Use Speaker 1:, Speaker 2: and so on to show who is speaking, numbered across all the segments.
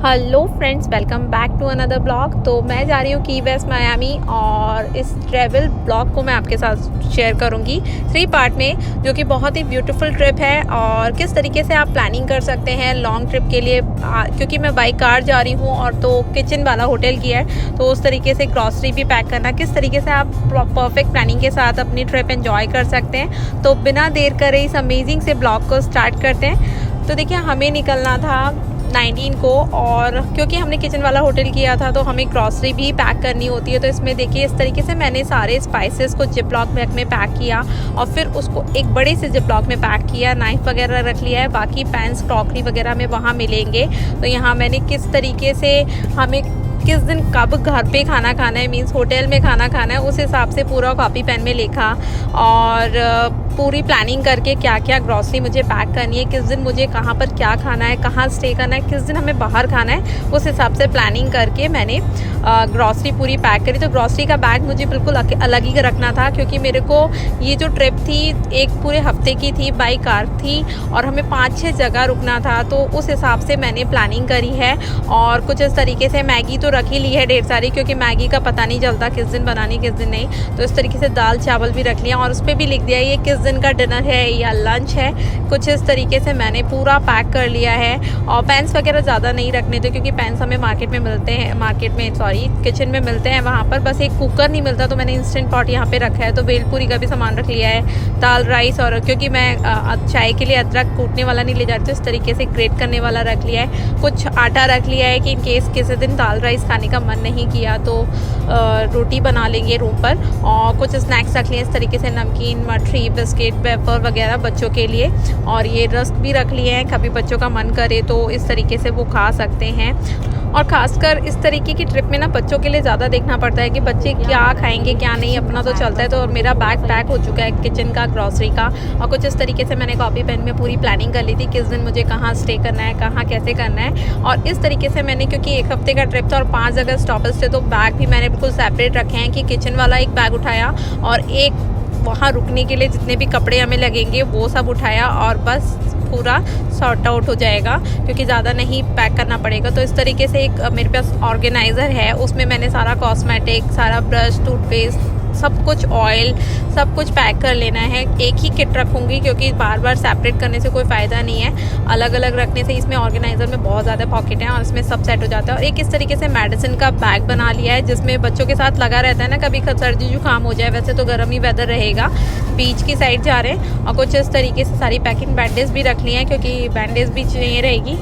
Speaker 1: Hello friends, welcome back to another blog. तो मैं जा रही हूँ की वेस्ट मायामी और इस ट्रैवल ब्लॉग को मैं आपके साथ शेयर करूँगी 3 पार्ट में, जो कि बहुत ही ब्यूटीफुल ट्रिप है और किस तरीके से आप प्लानिंग कर सकते हैं लॉन्ग ट्रिप के लिए। क्योंकि मैं बाई कार जा रही हूँ और तो किचन वाला होटल किया है, तो उस तरीके से ग्रॉसरी भी पैक करना, किस तरीके से आप परफेक्ट प्लानिंग के साथ अपनी ट्रिप एंजॉय कर सकते हैं। तो बिना देर करे इस अमेजिंग से ब्लॉग को स्टार्ट करते हैं। तो देखिए, हमें निकलना था 19 को, और क्योंकि हमने किचन वाला होटल किया था तो हमें ग्रॉसरी भी पैक करनी होती है। तो इसमें देखिए, इस तरीके से मैंने सारे स्पाइसेस को जिप लॉक बैग में पैक किया और फिर उसको एक बड़े से जिप लॉक में पैक किया। नाइफ वगैरह रख लिया है, बाकी पैंस क्रॉकरी वगैरह में वहाँ मिलेंगे। तो यहाँ मैंने किस तरीके से हमें किस दिन कब घर पे खाना खाना है, मीन्स होटल में खाना खाना है, उस हिसाब से पूरा कॉपी पेन में लिखा और पूरी प्लानिंग करके क्या क्या ग्रॉसरी मुझे पैक करनी है, किस दिन मुझे कहाँ पर क्या खाना है, कहाँ स्टे करना है, किस दिन हमें बाहर खाना है, उस हिसाब से प्लानिंग करके मैंने ग्रॉसरी पूरी पैक करी। तो ग्रॉसरी का बैग मुझे बिल्कुल अलग ही रखना था, क्योंकि मेरे को ये जो ट्रिप थी एक पूरे हफ्ते की थी, बाई कार थी और हमें 5-6 जगह रुकना था। तो उस हिसाब से मैंने प्लानिंग करी है और कुछ इस तरीके से मैगी तो रख ही ली है ढेर सारी, क्योंकि मैगी का पता नहीं चलता किस दिन बनानी किस दिन नहीं। तो इस तरीके से दाल चावल भी रख लिया और उस पर भी लिख दिया ये किस दिन का डिनर है या लंच है। कुछ इस तरीके से मैंने पूरा पैक कर लिया है। और पैंस वगैरह ज़्यादा नहीं रखने थे, क्योंकि पैंस हमें मार्केट में मिलते हैं, किचन में मिलते हैं वहाँ पर। बस एक कुकर नहीं मिलता, तो मैंने इंस्टेंट पॉट यहाँ पे रखा है। तो भेलपूरी का भी सामान रख लिया है, दाल राइस, और क्योंकि मैं चाय के लिए अदरक कूटने वाला नहीं ले जाती, इस तरीके से ग्रेट करने वाला रख लिया है। कुछ आटा रख लिया है कि इन केस किसी दिन दाल राइस खाने का मन नहीं किया तो रोटी बना लेंगे रूम पर। और कुछ स्नैक्स रख लिए इस तरीके से, नमकीन, मठरी, बिस्किट, वेफर वगैरह बच्चों के लिए। और ये रस्क भी रख लिए हैं, कभी बच्चों का मन करे तो इस तरीके से वो खा सकते हैं। और ख़ासकर इस तरीके की ट्रिप में ना बच्चों के लिए ज़्यादा देखना पड़ता है कि बच्चे क्या खाएंगे क्या नहीं, अपना तो चलता है। तो मेरा बैग पैक हो चुका है किचन का, ग्रॉसरी का। और कुछ इस तरीके से मैंने कॉपी पेन में पूरी प्लानिंग कर ली थी किस दिन मुझे कहाँ स्टे करना है, कहाँ कैसे करना है। और इस तरीके से मैंने, क्योंकि एक हफ्ते का ट्रिप था और 5 जगह स्टॉपेज थे, तो बैग भी मैंने बिल्कुल सेपरेट रखे हैं कि किचन वाला एक बैग उठाया और एक वहाँ रुकने के लिए जितने भी कपड़े हमें लगेंगे वो सब उठाया, और बस पूरा सॉर्ट आउट हो जाएगा, क्योंकि ज़्यादा नहीं पैक करना पड़ेगा। तो इस तरीके से एक मेरे पास ऑर्गेनाइज़र है, उसमें मैंने सारा कॉस्मेटिक, सारा ब्रश, टूथपेस्ट, सब कुछ, ऑयल, सब कुछ पैक कर लेना है। एक ही किट रखूँगी, क्योंकि बार बार सेपरेट करने से कोई फ़ायदा नहीं है। अलग अलग रखने से इसमें ऑर्गेनाइज़र में बहुत ज़्यादा पॉकेट है और इसमें सब सेट हो जाता है। और एक इस तरीके से मेडिसिन का बैग बना लिया है, जिसमें बच्चों के साथ लगा रहता है ना, कभी सर्दी जुकाम हो जाए। वैसे तो गर्म ही वेदर रहेगा, बीच की साइड जा रहे हैं। और कुछ इस तरीके से सारी पैकिंग बैंडेज भी रख लिए हैं, क्योंकि बैंडेज भी चाहिए रहेगी।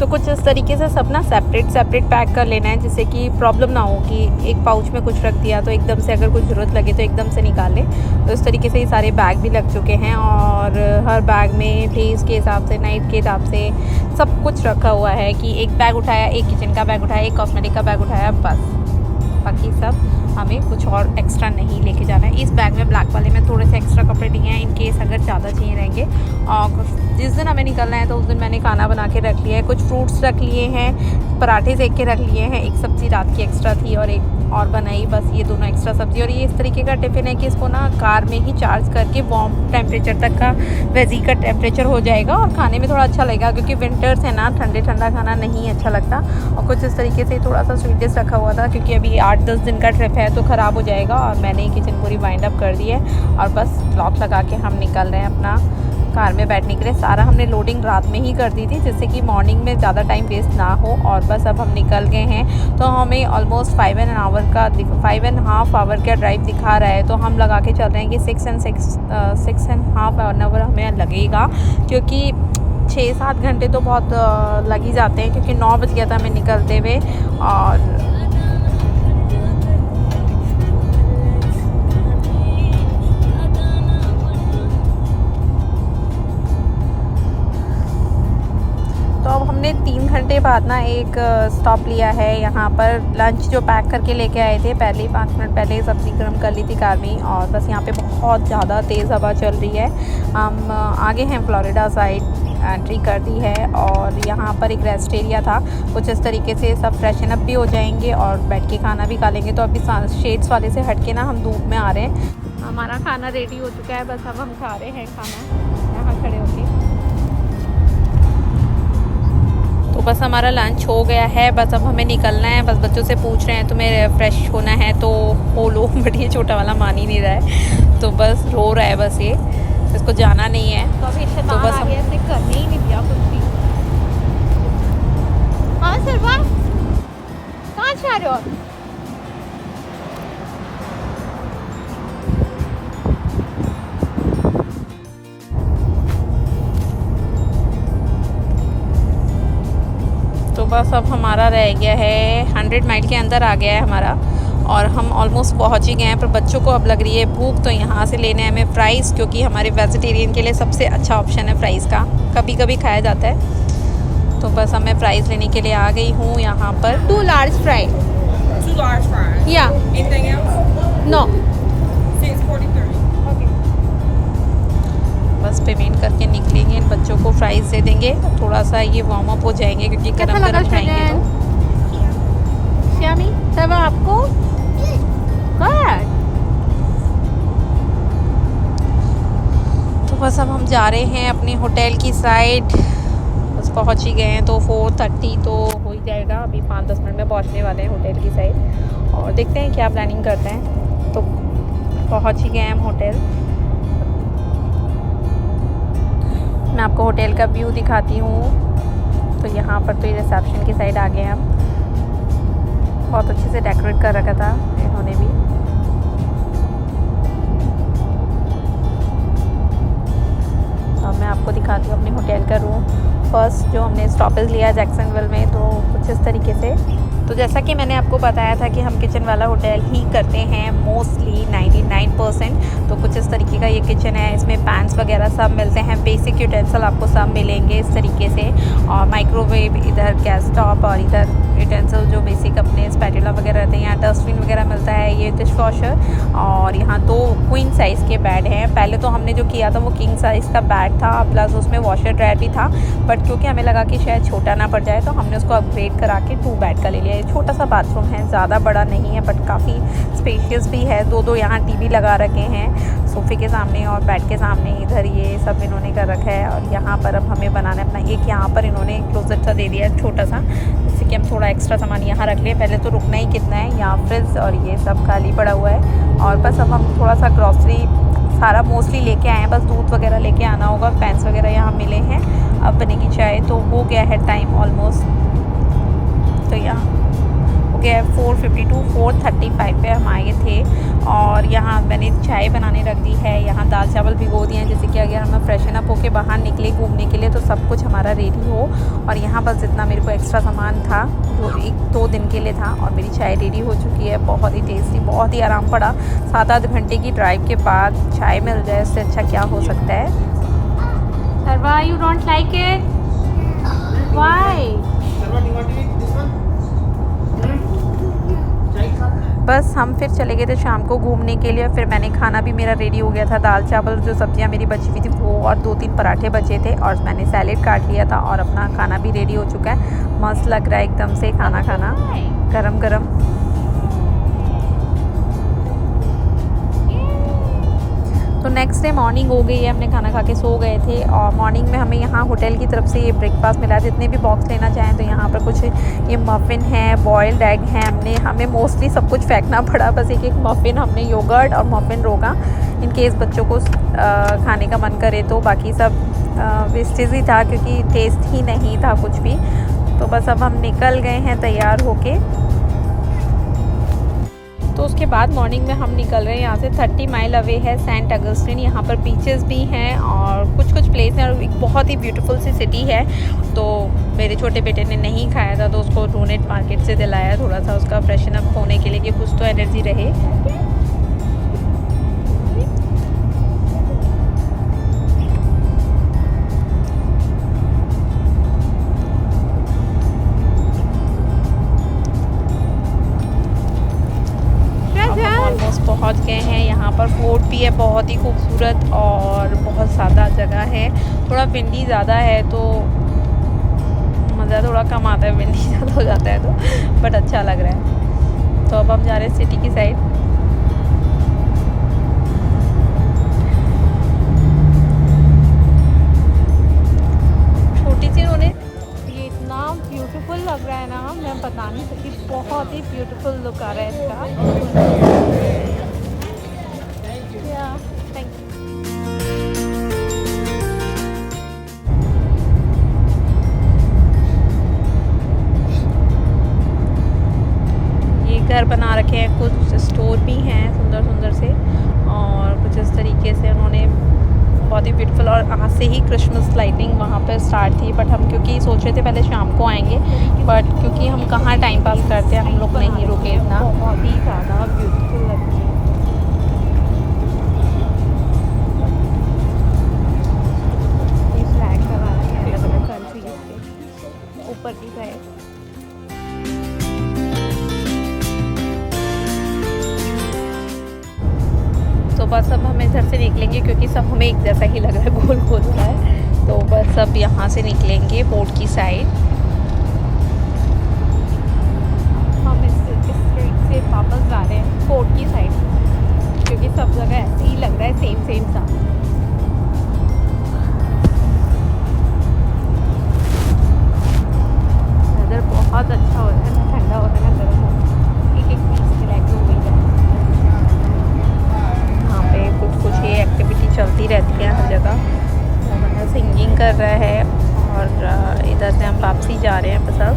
Speaker 1: तो कुछ इस तरीके से सब ना सेपरेट पैक कर लेना है, जिससे कि प्रॉब्लम ना हो कि एक पाउच में कुछ रख दिया तो एकदम से अगर कुछ ज़रूरत लगे तो एकदम से निकाले। तो इस तरीके से ये सारे बैग भी लग चुके हैं और हर बैग में फेस के हिसाब से, नाइफ के हिसाब से सब कुछ रखा हुआ है कि एक बैग उठाया, एक किचन का बैग उठाया, एक कॉस्मेटिक का बैग उठाया, बस। बाकी सब हमें कुछ और एक्स्ट्रा नहीं लेके जाना है। इस बैग में, ब्लैक वाले में, थोड़े से एक्स्ट्रा कपड़े लिए हैं इन केस अगर ज़्यादा चाहिए रहेंगे। और जिस दिन हमें निकलना है तो उस दिन मैंने खाना बना के रख लिया है। कुछ फ्रूट्स रख लिए हैं, पराठे सेक के रख लिए हैं, एक सब्ज़ी रात की एक्स्ट्रा थी और एक और बनाई, बस ये दोनों एक्स्ट्रा सब्ज़ी। और ये इस तरीके का टिफ़िन है कि इसको ना कार में ही चार्ज करके वार्म टेम्परेचर तक का वेजी का टेम्परेचर हो जाएगा और खाने में थोड़ा अच्छा लगेगा, क्योंकि विंटर्स है ना, ठंडा खाना नहीं अच्छा लगता। और कुछ इस तरीके से थोड़ा सा स्वीट डिश रखा हुआ था, क्योंकि अभी 8-10 दिन का ट्रिप है तो ख़राब हो जाएगा। और मैंने किचन पूरी वाइंड अप कर दी है और बस लॉक लगा के हम निकल रहे हैं अपना कार में बैठने के लिए। सारा हमने लोडिंग रात में ही कर दी थी, जिससे कि मॉर्निंग में ज़्यादा टाइम वेस्ट ना हो। और बस अब हम निकल गए हैं। तो हमें ऑलमोस्ट 5.5 आवर का ड्राइव दिखा रहा है, तो हम लगा के चल रहे हैं कि 6.5 आवर हमें लगेगा, क्योंकि 6-7 घंटे तो बहुत लग ही जाते हैं, क्योंकि 9 बज गया था हमें निकलते हुए। और तो अब हमने 3 घंटे बाद ना एक स्टॉप लिया है यहाँ पर। लंच जो पैक करके लेके आए थे, पहले ही 5 मिनट पहले सब्ज़ी गर्म कर ली थी कार में। और बस यहाँ पे बहुत ज़्यादा तेज़ हवा चल रही है। हम आगे हैं फ्लोरिडा साइड, एंट्री कर दी है। और यहाँ पर एक रेस्ट एरिया था, कुछ इस तरीके से सब फ्रेशन अप भी हो जाएंगे और बैठ के खाना भी खा लेंगे। तो अभी शेड्स वाले से हट के ना हम धूप में आ रहे हैं। हमारा खाना रेडी हो चुका है, बस अब हम खा रहे हैं खाना यहाँ खड़े होके। बस हमारा लंच हो गया है, बस अब हमें निकलना है। बस बच्चों से पूछ रहे हैं तुम्हें फ्रेश होना है तो हो लो, बट ये छोटा वाला मान ही नहीं रहा है, तो बस रो रहा है बस ये, इसको जाना नहीं है। तो बस हम
Speaker 2: करने ही नहीं दिया कुछ भी। हाँ सरवा, कहाँ जा रहे हो?
Speaker 1: तो बस अब हमारा रह गया है 100 माइल के अंदर आ गया है हमारा, और हम ऑलमोस्ट पहुंच ही गए हैं। पर बच्चों को अब लग रही है भूख, तो यहाँ से लेने हैं हमें फ़्राइज़, क्योंकि हमारे वेजिटेरियन के लिए सबसे अच्छा ऑप्शन है फ़्राइज़ का, कभी कभी खाया जाता है। तो बस अब मैं फ़्राइज़ लेने के लिए आ गई हूँ यहाँ पर।
Speaker 2: 2 large fry.
Speaker 3: 2 large fries.
Speaker 2: Yeah.
Speaker 3: Anything else?
Speaker 2: No.
Speaker 3: 6:43.
Speaker 2: Okay.
Speaker 1: बस पेमेंट करके निकलेंगे, इन बच्चों को फ़्राइज़ दे देंगे, थोड़ा सा ये वार्म अप हो जाएंगे क्योंकि
Speaker 2: कैसा
Speaker 1: गरम
Speaker 2: लगा
Speaker 1: गरम खाएंगे तो।
Speaker 2: श्यामी सब आपको गुड।
Speaker 1: तो बस अब हम जा रहे हैं अपने होटल की साइड, बस पहुंच ही गए हैं। तो 4:30 तो हो ही जाएगा, अभी 5-10 मिनट में पहुंचने वाले हैं होटल की साइड, और देखते हैं क्या प्लानिंग करते हैं। तो पहुंच ही गए हैं हम होटल। मैं आपको होटल का व्यू दिखाती हूँ। तो यहाँ पर तो ये रिसेप्शन की साइड आ गए हम, बहुत अच्छे से डेकोरेट कर रखा था इन्होंने भी। अब मैं आपको दिखाती हूँ अपने होटल का रूम। फर्स्ट जो हमने स्टॉपेज लिया जैक्सनविल में, तो कुछ इस तरीके से। तो जैसा कि मैंने आपको बताया था कि हम किचन वाला होटल ही करते हैं मोस्टली 99%। तो कुछ इस तरीके का ये किचन है, इसमें पैन्स वगैरह सब मिलते हैं, बेसिक यूटेंसिल आपको सब मिलेंगे इस तरीके से, और माइक्रोवेव इधर, गैस टॉप, और इधर यूटेंसिल जो बेसिक अपने स्पैटुला वगैरह रहते हैं। यहाँ डस्टबिन वगैरह मिलता है, ये डिश वॉशर, और यहाँ 2 क्वीन साइज़ के बेड हैं। पहले तो हमने जो किया था वो किंग साइज़ का बेड था, प्लस उसमें वॉशर ड्रायर भी था, बट क्योंकि हमें लगा कि शायद छोटा ना पड़ जाए तो हमने उसको अपग्रेड करा के 2 बेड का ले लिया। छोटा सा बाथरूम है, ज़्यादा बड़ा नहीं है, बट काफ़ी स्पेशियस भी है। 2 यहाँ टीवी लगा रखे हैं सोफ़े के सामने और बेड के सामने, इधर ये सब इन्होंने कर रखा है। और यहाँ पर अब हमें बनाना है अपना, एक यहाँ पर इन्होंने क्लोजेट सा दे दिया है छोटा सा, जिससे कि हम थोड़ा एक्स्ट्रा सामान यहाँ रख लें। पहले तो रुकना ही कितना है, यहाँ फ्रिज और ये सब खाली पड़ा हुआ है। और बस अब हम थोड़ा सा ग्रॉसरी सारा मोस्टली लेके आए हैं, बस दूध वगैरह लेके आना होगा, पैंस वगैरह यहाँ मिले हैं। अब बनेगी चाय, तो हो गया है टाइम ऑलमोस्ट, तो यहाँ हो गया है 4:52, 4:35 पे हम आए थे। और यहाँ मैंने चाय बनाने रख दी है, यहाँ दाल चावल भिगो दिए हैं, जैसे कि अगर हम फ्रेशन अप होके बाहर निकले घूमने के लिए तो सब कुछ हमारा रेडी हो। और यहाँ बस जितना मेरे को एक्स्ट्रा सामान था वो 1-2 दिन के लिए था, और मेरी चाय रेडी हो चुकी है। बहुत ही टेस्टी, बहुत ही आराम पड़ा। 7-8 घंटे की ड्राइव के बाद चाय मिल जाए, इससे अच्छा क्या हो सकता है।
Speaker 2: सरवा, you don't like it? Why?
Speaker 1: बस हम फिर चले गए थे शाम को घूमने के लिए। फिर मैंने खाना भी मेरा रेडी हो गया था, दाल चावल, जो सब्जियां मेरी बची हुई थी वो, और 2-3 पराठे बचे थे, और मैंने सैलेड काट लिया था, और अपना खाना भी रेडी हो चुका है। मस्त लग रहा है एकदम से खाना खाना गरम गरम। तो नेक्स्ट डे मॉर्निंग हो गई है, हमने खाना खा के सो गए थे, और मॉर्निंग में हमें यहाँ होटल की तरफ से ये ब्रेकफास्ट मिला। जितने भी बॉक्स लेना चाहें तो यहाँ पर कुछ ये मफ़िन है, बॉयल्ड एग हैं, हमें मोस्टली सब कुछ फेंकना पड़ा, बस एक मफ़िन हमने, योगर्ट और मफ़िन रोका इन केस बच्चों को खाने का मन करे तो। बाकी सब वेस्टेज ही था क्योंकि टेस्ट ही नहीं था कुछ भी। तो बस अब हम निकल गए हैं तैयार होके। तो उसके बाद मॉर्निंग में हम निकल रहे हैं यहाँ से, 30 माइल अवे है सेंट अगस्टिन। यहाँ पर बीचेस भी हैं और कुछ प्लेस हैं, और एक बहुत ही ब्यूटीफुल सी सिटी है। तो मेरे छोटे बेटे ने नहीं खाया था तो उसको रोनेट मार्केट से दिलाया थोड़ा सा उसका फ्रेशन अप होने के लिए, कि कुछ तो एनर्जी रहे। ऑलमोस्ट पहुँच गए हैं। यहाँ पर फोर्ट भी है, बहुत ही खूबसूरत, और बहुत ज़्यादा जगह है। थोड़ा विंडी ज़्यादा है तो मज़ा थोड़ा कम आता है, विंडी ज़्यादा हो जाता है तो, बट अच्छा लग रहा है। तो अब हम जा रहे हैं सिटी की साइड। छोटी सी उन्होंने, ये इतना हम बता नहीं सकती, बहुत ही ब्यूटीफुल लुक आ रहा है इसका। Thank you. ये घर बना रखे हैं, कुछ स्टोर भी हैं सुंदर सुंदर से, और कुछ इस तरीके से उन्होंने बहुत ही ब्यूटीफुल। और आज से ही क्रिसमस लाइटिंग वहाँ पर स्टार्ट थी, बट हम क्योंकि सोच रहे थे पहले शाम को आएंगे, बट क्योंकि हम कहाँ टाइम पास करते हैं, हम लोग नहीं रुके इतना। बहुत ही ज़्यादा ब्यूटीफुल लगती है। ये फ्लैग लगा रखे हैं अलग अलग कंट्रीज के ऊपर की साइड। तो बस अब हम इधर से निकलेंगे क्योंकि सब हमें एक जैसा ही लग रहा है, गोल गोल हो रहा है। तो बस अब यहाँ से निकलेंगे पोर्ट की साइड। हम इस स्ट्रीट से वापस जा रहे हैं पोर्ट की साइड, क्योंकि सब जगह ऐसे ही लग रहा है, सेम सेम सा। वेदर बहुत अच्छा हो रहा है, ना ठंडा हो रहा है ना गर्म हो रहा है, एक एक पीस रिलैक्स हो गई है। कुछ ये एक्टिविटी चलती रहती है हर जगह। बंदा सिंगिंग कर रहा है और इधर से हम वापसी जा रहे हैं बस अब।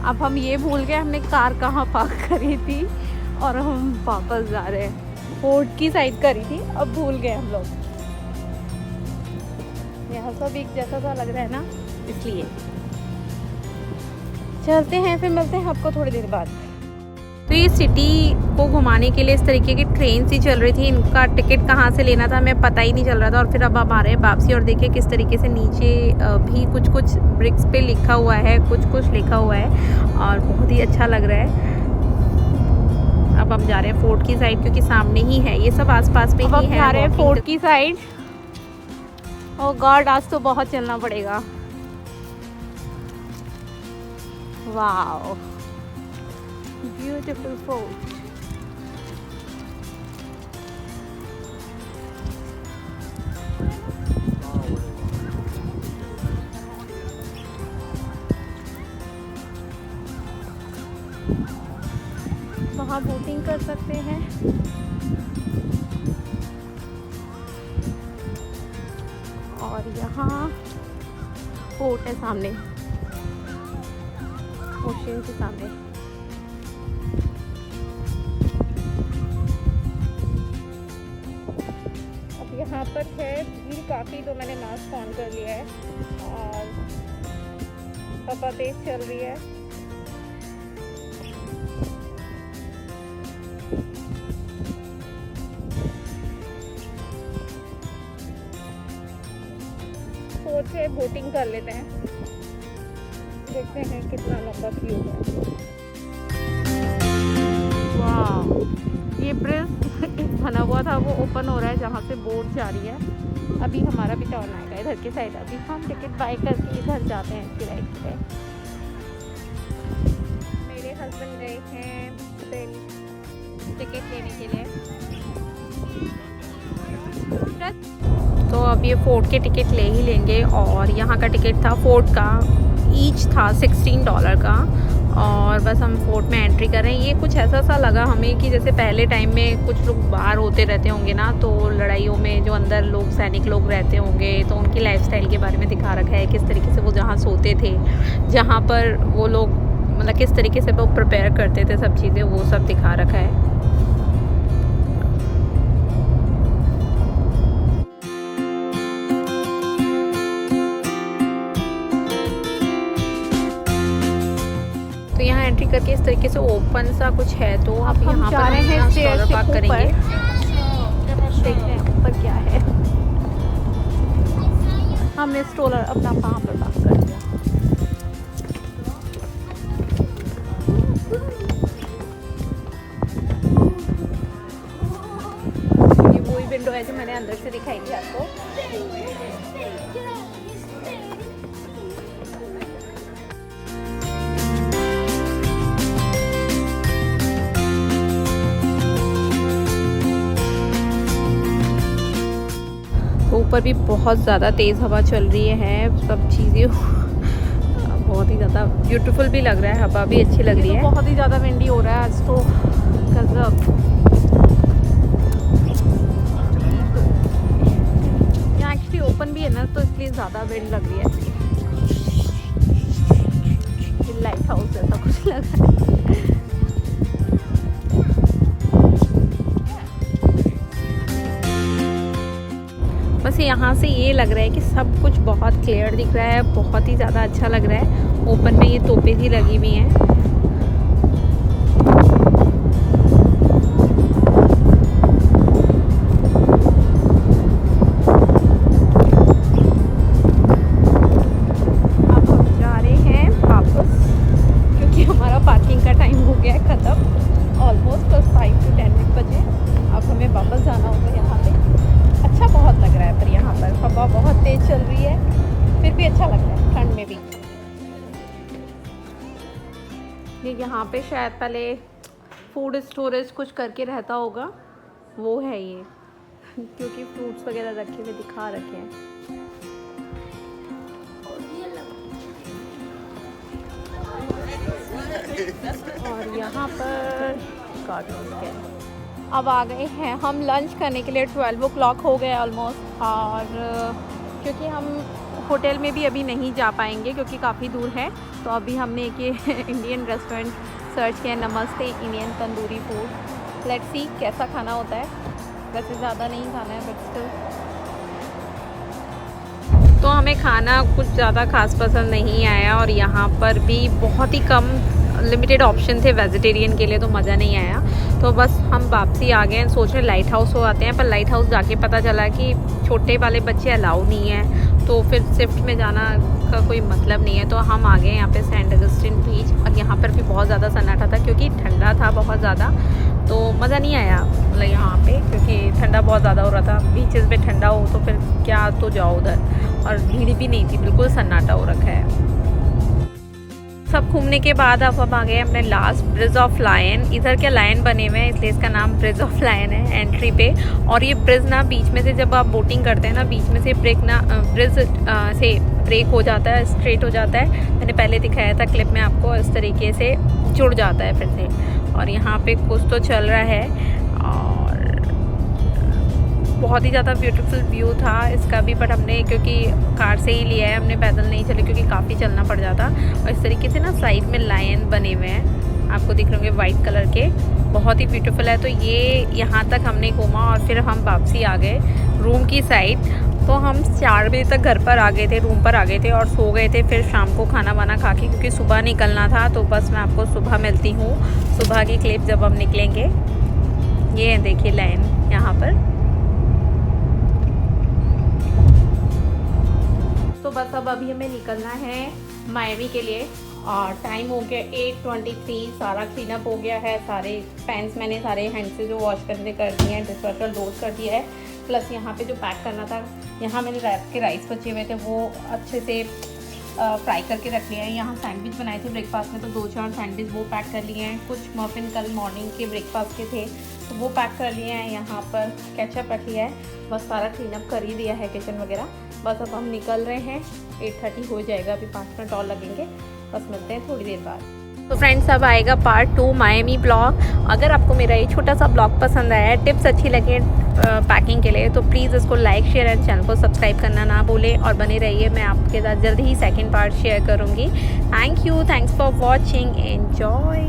Speaker 1: अब हम ये भूल गए हमने कार कहाँ पार्क करी थी, और हम वापस जा रहे हैं। फोर्ट की साइड करी थी, अब भूल गए हम लोग। यहाँ सब एक जैसा सा लग रहा है ना, इसलिए चलते हैं, फिर मिलते हैं आपको थोड़ी देर बाद। तो ये सिटी को घुमाने के लिए इस तरीके की ट्रेन सी चल रही थी। इनका टिकट कहाँ से लेना था हमें पता ही नहीं चल रहा था। और फिर अब आ रहे हैं वापसी, और देखिए किस तरीके से नीचे भी कुछ कुछ ब्रिक्स पे लिखा हुआ है, कुछ कुछ लिखा हुआ है, और बहुत ही अच्छा लग रहा है। अब हम जा रहे हैं फोर्ट की साइड, क्योंकि सामने ही है, ये सब आसपास में ही है। जा रहे हैं फोर्ट की साइड। ओह गॉड, आज तो बहुत चलना पड़ेगा। Wow, beautiful fort. वहाँ बोटिंग कर सकते हैं। और यहाँ फोर्ट है सामने, ओशियन के सामने। यहाँ पर है भीड़ काफ़ी, तो मैंने मास्क ऑन कर लिया है और हवा तेज चल रही है। सोच रहे बोटिंग कर लेते हैं, देखते हैं कितना लंबा क्यू है। वाह, ये ब्रिज बना हुआ था वो ओपन हो रहा है, जहाँ से बोट जा रही है। अभी हमारा भी टर्न आएगा इधर की साइड। अभी हम टिकट बाय करके इधर जाते हैं इसकी राइट पे। मेरे हस्बैंड गए हैं टिकट लेने के लिए। तो अब ये फोर्ट के टिकट ले ही लेंगे, और यहाँ का टिकट था फोर्ट का, ईच था $16 का। और बस हम फोर्ट में एंट्री कर रहे हैं। ये कुछ ऐसा सा लगा हमें कि जैसे पहले टाइम में कुछ लोग बाहर होते रहते होंगे ना, तो लड़ाइयों में जो अंदर लोग सैनिक लोग रहते होंगे, तो उनकी लाइफस्टाइल के बारे में दिखा रखा है, किस तरीके से वो जहाँ सोते थे, जहाँ पर वो लोग मतलब किस तरीके से वो प्रिपेयर करते थे सब चीज़ें, वो सब दिखा रखा है। तो यहाँ एंट्री करके इस तरीके से ओपन सा कुछ है, तो आप यहाँ पर अपना स्टॉलर पार्क करेंगे। देखते हैं ऊपर क्या है। हमने स्टॉलर अपना वहाँ पर पार्क कर दिया। है जो मैंने अंदर से दिखाई थी आपको। ऊपर भी बहुत ज़्यादा तेज़ हवा चल रही है, सब चीज़ें बहुत ही ज़्यादा ब्यूटीफुल भी लग रहा है, हवा भी अच्छी लग रही है। बहुत ही ज़्यादा विंडी हो रहा है आज तो गजब। यहाँ एक्चुअली ओपन भी है ना, तो इसलिए ज़्यादा विंड लग रही है। लाइट हाउस जैसा कुछ लग रहा है। बस यहाँ से ये लग रहा है कि सब कुछ बहुत क्लियर दिख रहा है, बहुत ही ज़्यादा अच्छा लग रहा है। ओपन में ये तोपें भी लगी हुई हैं। अब हम जा रहे हैं वापस, क्योंकि हमारा पार्किंग का टाइम हो गया है ख़त्म। ऑलमोस्ट 5 to 10 मिनट बचे। अब हमें वापस जाना होगा। यहाँ पे अच्छा बहुत लग रहा है, पर यहाँ पर हवा बहुत तेज चल रही है, फिर भी अच्छा लग रहा है ठंड में भी। ये यहाँ पे शायद पहले फूड स्टोरेज कुछ करके रहता होगा, वो है ये, क्योंकि फ्रूट्स वगैरह रखे हुए दिखा रखे हैं। और यहाँ पर कार्टून के अब आ गए हैं हम लंच करने के लिए। 12 o'clock हो गए ऑलमोस्ट। और क्योंकि हम होटल में भी अभी नहीं जा पाएंगे क्योंकि काफ़ी दूर है, तो अभी हमने एक ये इंडियन रेस्टोरेंट सर्च किया, नमस्ते Indian tandoori food. Let's see कैसा खाना होता है। वैसे ज़्यादा नहीं खाना है, बट स्टिल। तो हमें खाना कुछ ज़्यादा खास पसंद नहीं आया, और यहाँ पर भी बहुत ही कम लिमिटेड ऑप्शन थे वेजिटेरियन के लिए, तो मज़ा नहीं आया। तो बस हम वापसी आ गए। सोच रहे लाइट हाउस हो आते हैं, पर लाइट हाउस जाके पता चला कि छोटे वाले बच्चे अलाउ नहीं है, तो फिर स्विफ्ट में जाना का कोई मतलब नहीं है। तो हम आ गए यहाँ पे सेंट अगस्टिन बीच, और यहाँ पर भी बहुत ज़्यादा सन्नाटा था क्योंकि ठंडा था बहुत ज़्यादा, तो मज़ा नहीं आया मतलब यहाँ पे, क्योंकि ठंडा बहुत ज़्यादा हो रहा था। बीचेस पे ठंडा हो तो फिर क्या, तो जाओ उधर। और भीड़ भी नहीं थी, बिल्कुल सन्नाटा हो रखा है। सब घूमने के बाद अब हम आ गए अपने लास्ट ब्रिज ऑफ लायन। इधर के लायन बने हुए हैं, इसलिए इसका नाम ब्रिज ऑफ लायन है एंट्री पे। और ये ब्रिज ना बीच में से जब आप बोटिंग करते हैं ना, बीच में से ब्रिज से ब्रेक हो जाता है, स्ट्रेट हो जाता है। मैंने पहले दिखाया था क्लिप में आपको, इस तरीके से जुड़ जाता है फिर से। और यहाँ पे कुछ तो चल रहा है, और बहुत ही ज़्यादा ब्यूटीफुल व्यू था इसका भी, बट हमने क्योंकि कार से ही लिया है, हमने पैदल नहीं चले क्योंकि काफ़ी चलना पड़ जाता। और इस तरीके से ना साइड में लायन बने हुए हैं, आपको दिख रहे होंगे वाइट कलर के, बहुत ही ब्यूटीफुल है। तो ये यहाँ तक हमने घूमा, और फिर हम वापसी आ गए रूम की साइड। तो हम 4 बजे तक घर पर आ गए थे, रूम पर आ गए थे और सो गए थे। फिर शाम को खाना वाना खा के, क्योंकि सुबह निकलना था, तो बस मैं आपको सुबह मिलती हूँ, सुबह की क्लिप जब हम निकलेंगे। ये है देखिए लाइन यहाँ पर। तो बस अब अभी हमें निकलना है मायामी के लिए, और टाइम हो गया 8:23। सारा क्लीनअप हो गया है, सारे पैंट्स मैंने सारे हैंड से जो वॉश करने कर दिए हैं, डिशवॉशर लोड कर दिया है। प्लस यहाँ पे जो पैक करना था, यहाँ मैंने रात के राइस बचे हुए थे, वो अच्छे से फ्राई करके रख लिया है। यहाँ सैंडविच बनाए थे ब्रेकफास्ट में, तो 2-4 सैंडविच वो पैक कर लिए हैं। कुछ मफिन कल मॉर्निंग के ब्रेकफास्ट के थे, तो वो पैक कर लिए हैं। यहाँ पर केचप रख लिया है, बस सारा क्लीनअप कर ही दिया है किचन वगैरह। बस अब हम निकल रहे हैं, 8:30 हो जाएगा, अभी 5 मिनट और लगेंगे। बस मिलते हैं थोड़ी देर बाद। तो फ्रेंड्स, अब आएगा पार्ट 2 मायामी ब्लॉग। अगर आपको मेरा ये छोटा सा ब्लॉग पसंद आया है, टिप्स अच्छी लगे पैकिंग के लिए, तो प्लीज़ इसको लाइक शेयर एंड चैनल को सब्सक्राइब करना ना भूलें, और बने रहिए। मैं आपके साथ जल्द ही सेकंड पार्ट शेयर करूँगी। Thank you, thanks for watching, enjoy.